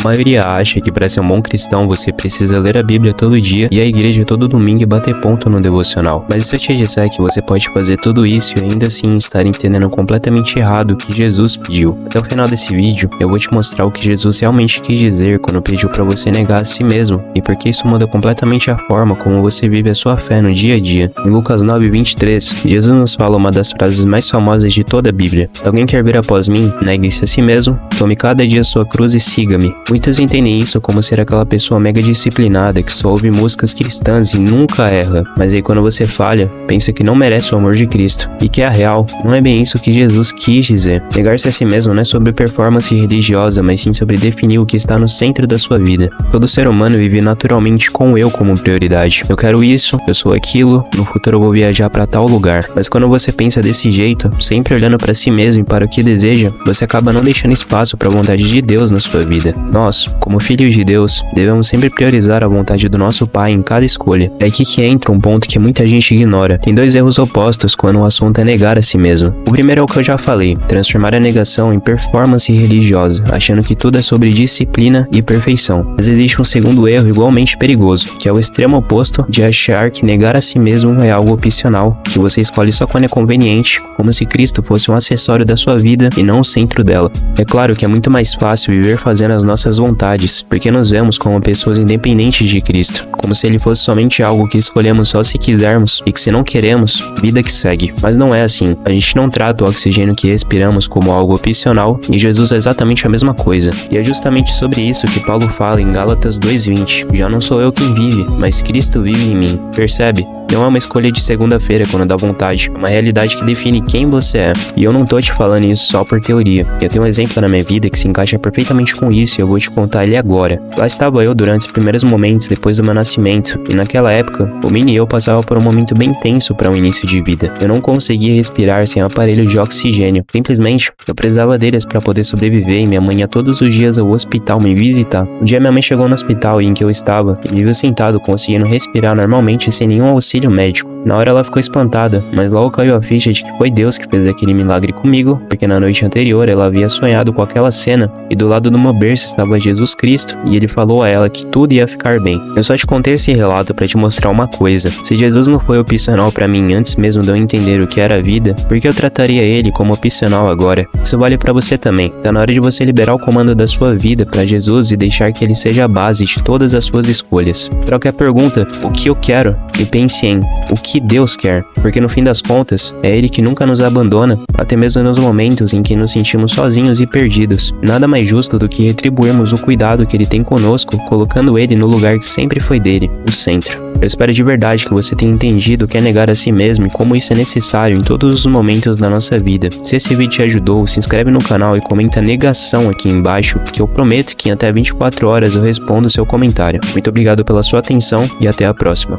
A maioria acha que para ser um bom cristão você precisa ler a Bíblia todo dia e a igreja todo domingo e bater ponto no devocional. Mas se eu te disser que você pode fazer tudo isso e ainda assim estar entendendo completamente errado o que Jesus pediu. Até o final desse vídeo eu vou te mostrar o que Jesus realmente quis dizer quando pediu para você negar a si mesmo e porque isso muda completamente a forma como você vive a sua fé no dia a dia. Em Lucas 9:23, Jesus nos fala uma das frases mais famosas de toda a Bíblia. Se alguém quer vir após mim, negue-se a si mesmo, tome cada dia sua cruz e siga-me. Muitos entendem isso como ser aquela pessoa mega disciplinada que só ouve músicas cristãs e nunca erra, mas aí quando você falha, pensa que não merece o amor de Cristo. E que a real, não é bem isso que Jesus quis dizer. Negar-se a si mesmo não é sobre performance religiosa, mas sim sobre definir o que está no centro da sua vida. Todo ser humano vive naturalmente com eu como prioridade. Eu quero isso, eu sou aquilo, no futuro eu vou viajar para tal lugar. Mas quando você pensa desse jeito, sempre olhando para si mesmo e para o que deseja, você acaba não deixando espaço para a vontade de Deus na sua vida. Nós, como filhos de Deus, devemos sempre priorizar a vontade do nosso Pai em cada escolha. É aqui que entra um ponto que muita gente ignora. Tem dois erros opostos quando o assunto é negar a si mesmo. O primeiro é o que eu já falei, transformar a negação em performance religiosa, achando que tudo é sobre disciplina e perfeição. Mas existe um segundo erro igualmente perigoso, que é o extremo oposto de achar que negar a si mesmo é algo opcional, que você escolhe só quando é conveniente, como se Cristo fosse um acessório da sua vida e não o centro dela. É claro que é muito mais fácil viver fazendo as nossas vontades, porque nos vemos como pessoas independentes de Cristo, como se ele fosse somente algo que escolhemos só se quisermos e que se não queremos, vida que segue. Mas não é assim, a gente não trata o oxigênio que respiramos como algo opcional e Jesus é exatamente a mesma coisa. E é justamente sobre isso que Paulo fala em Gálatas 2:20, já não sou eu quem vive, mas Cristo vive em mim, percebe? Não é uma escolha de segunda-feira quando dá vontade, é uma realidade que define quem você é. E eu não tô te falando isso só por teoria. Eu tenho um exemplo na minha vida que se encaixa perfeitamente com isso e eu vou te contar ele agora. Lá estava eu durante os primeiros momentos depois do meu nascimento, e naquela época, o Mini e eu passava por um momento bem tenso para um início de vida. Eu não conseguia respirar sem aparelho de oxigênio. Simplesmente, eu precisava deles para poder sobreviver e minha mãe ia todos os dias ao hospital me visitar. Um dia minha mãe chegou no hospital em que eu estava e me viu sentado conseguindo respirar normalmente sem nenhum auxílio médico. Na hora ela ficou espantada, mas logo caiu a ficha de que foi Deus que fez aquele milagre comigo, porque na noite anterior ela havia sonhado com aquela cena e do lado do meu berço estava Jesus Cristo e ele falou a ela que tudo ia ficar bem. Eu só te contei esse relato para te mostrar uma coisa: se Jesus não foi opcional para mim antes mesmo de eu entender o que era a vida, por que eu trataria ele como opcional agora? Isso vale para você também. Tá na hora de você liberar o comando da sua vida para Jesus e deixar que ele seja a base de todas as suas escolhas. Troque a pergunta, o que eu quero? E pense em o que Deus quer, porque no fim das contas, é Ele que nunca nos abandona, até mesmo nos momentos em que nos sentimos sozinhos e perdidos. Nada mais justo do que retribuirmos o cuidado que Ele tem conosco, colocando Ele no lugar que sempre foi dele, o centro. Eu espero de verdade que você tenha entendido o que é negar a si mesmo e como isso é necessário em todos os momentos da nossa vida. Se esse vídeo te ajudou, se inscreve no canal e comenta negação aqui embaixo, que eu prometo que em até 24 horas eu respondo o seu comentário. Muito obrigado pela sua atenção e até a próxima.